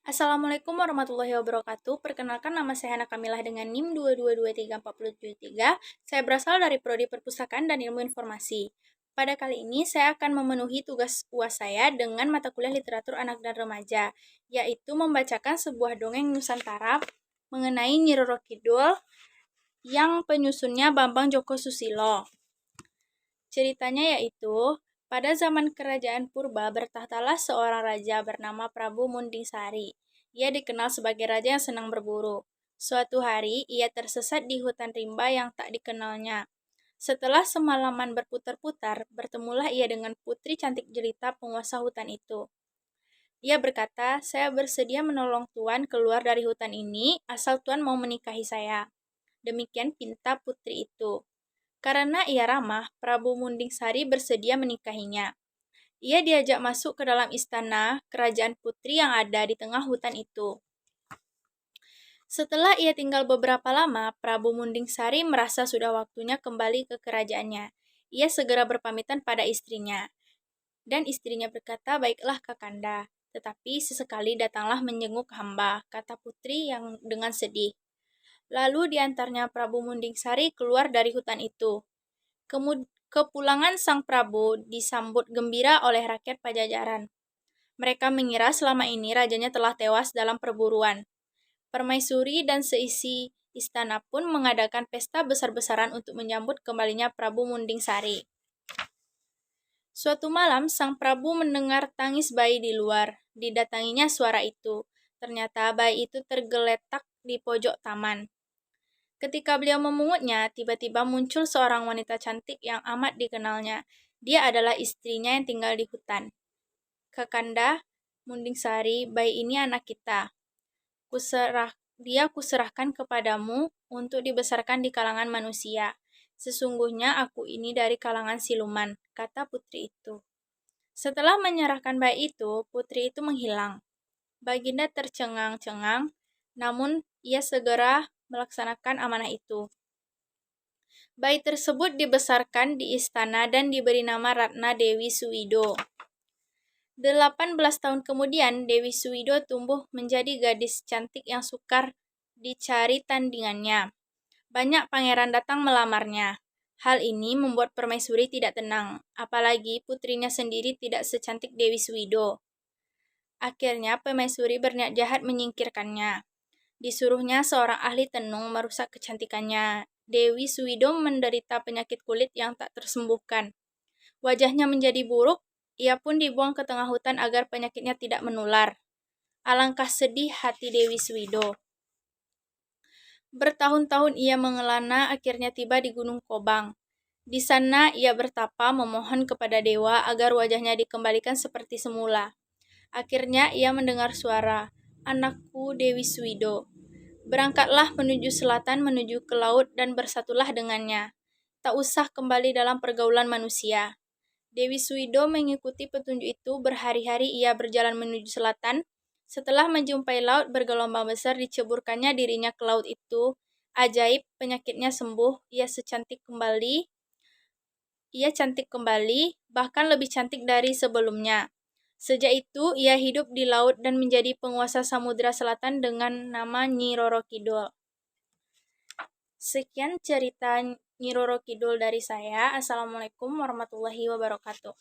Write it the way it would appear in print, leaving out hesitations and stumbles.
Assalamualaikum warahmatullahi wabarakatuh. Perkenalkan, nama saya Hana Kamilah dengan NIM 2223473. Saya berasal dari Prodi Perpustakaan dan Ilmu Informasi. Pada kali ini saya akan memenuhi tugas UAS saya dengan mata kuliah literatur anak dan remaja, yaitu membacakan sebuah dongeng Nusantara mengenai Nyi Roro Kidul yang penyusunnya Bambang Joko Susilo. Ceritanya yaitu, pada zaman kerajaan purba bertahtalah seorang raja bernama Prabu Mundingsari. Ia dikenal sebagai raja yang senang berburu. Suatu hari, ia tersesat di hutan rimba yang tak dikenalnya. Setelah semalaman berputar-putar, bertemulah ia dengan putri cantik jelita penguasa hutan itu. Ia berkata, "Saya bersedia menolong Tuan keluar dari hutan ini, asal Tuan mau menikahi saya." Demikian pinta putri itu. Karena ia ramah, Prabu Mundingsari bersedia menikahinya. Ia diajak masuk ke dalam istana kerajaan putri yang ada di tengah hutan itu. Setelah ia tinggal beberapa lama, Prabu Mundingsari merasa sudah waktunya kembali ke kerajaannya. Ia segera berpamitan pada istrinya. Dan istrinya berkata, "Baiklah Kakanda, tetapi sesekali datanglah menjenguk hamba," kata putri yang dengan sedih. Lalu diantarnya Prabu Mundingsari keluar dari hutan itu. Kepulangan sang Prabu disambut gembira oleh rakyat Pajajaran. Mereka mengira selama ini rajanya telah tewas dalam perburuan. Permaisuri dan seisi istana pun mengadakan pesta besar-besaran untuk menyambut kembalinya Prabu Mundingsari. Suatu malam, sang Prabu mendengar tangis bayi di luar. Didatanginya suara itu. Ternyata bayi itu tergeletak di pojok taman. Ketika beliau memungutnya, tiba-tiba muncul seorang wanita cantik yang amat dikenalnya. Dia adalah istrinya yang tinggal di hutan. "Kakanda Mundingsari, bayi ini anak kita. Dia kuserahkan kepadamu untuk dibesarkan di kalangan manusia. Sesungguhnya aku ini dari kalangan siluman," kata putri itu. Setelah menyerahkan bayi itu, putri itu menghilang. Baginda tercengang-cengang, namun ia segera melaksanakan amanah itu. Bayi tersebut dibesarkan di istana dan diberi nama Ratna Dewi Suwido. 18 tahun kemudian, Dewi Suwido tumbuh menjadi gadis cantik yang sukar dicari tandingannya. Banyak pangeran datang melamarnya. Hal ini membuat permaisuri tidak tenang, apalagi putrinya sendiri tidak secantik Dewi Suwido. Akhirnya permaisuri berniat jahat menyingkirkannya. Disuruhnya seorang ahli tenung merusak kecantikannya. Dewi Suwido menderita penyakit kulit yang tak tersembuhkan. Wajahnya menjadi buruk, ia pun dibuang ke tengah hutan agar penyakitnya tidak menular. Alangkah sedih hati Dewi Suwido. Bertahun-tahun ia mengelana, akhirnya tiba di Gunung Kobang. Di sana ia bertapa memohon kepada dewa agar wajahnya dikembalikan seperti semula. Akhirnya ia mendengar suara, "Anakku Dewi Suwido, berangkatlah menuju selatan, menuju ke laut dan bersatulah dengannya. Tak usah kembali dalam pergaulan manusia." Dewi Suwido mengikuti petunjuk itu. Berhari-hari ia berjalan menuju selatan. Setelah menjumpai laut bergelombang besar, diceburkannya dirinya ke laut itu. Ajaib, penyakitnya sembuh. Ia cantik kembali, bahkan lebih cantik dari sebelumnya. Sejak itu, ia hidup di laut dan menjadi penguasa Samudra Selatan dengan nama Nyi Roro Kidul. Sekian cerita Nyi Roro Kidul dari saya. Assalamualaikum warahmatullahi wabarakatuh.